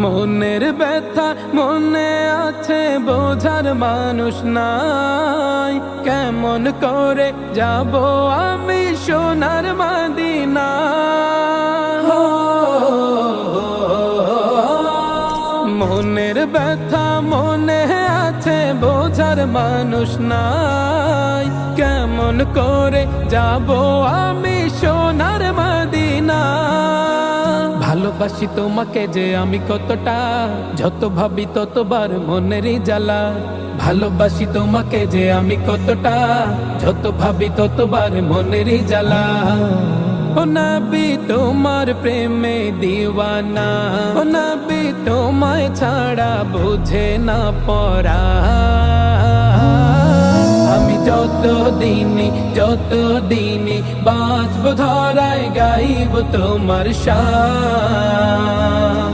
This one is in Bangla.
মনের ব্যথা মনে আছে, বোঝার মানুষ নাই। কেমন করে যাব আমি সোনার মদিনা? মনের ব্যথা মনে আছে, বোঝার মানুষ নাই। কেমন করে যাব আমি সোনার মদিনা? ভালোবাসি তোমাকে যে আমি কতটা, যত ভাবি ততবার মনেরই জ্বালা। ভালোবাসি তোমাকে যে আমি কতটা, যত ভাবি ততবার মনেরই জ্বালা। ও নবী তোমার প্রেমে দিওয়ানা, ও নবী তোমায় ছাড়া বুঝে না পরা। আমি যত দিনই বাঁচব ধরায় গাইব তোমার শান।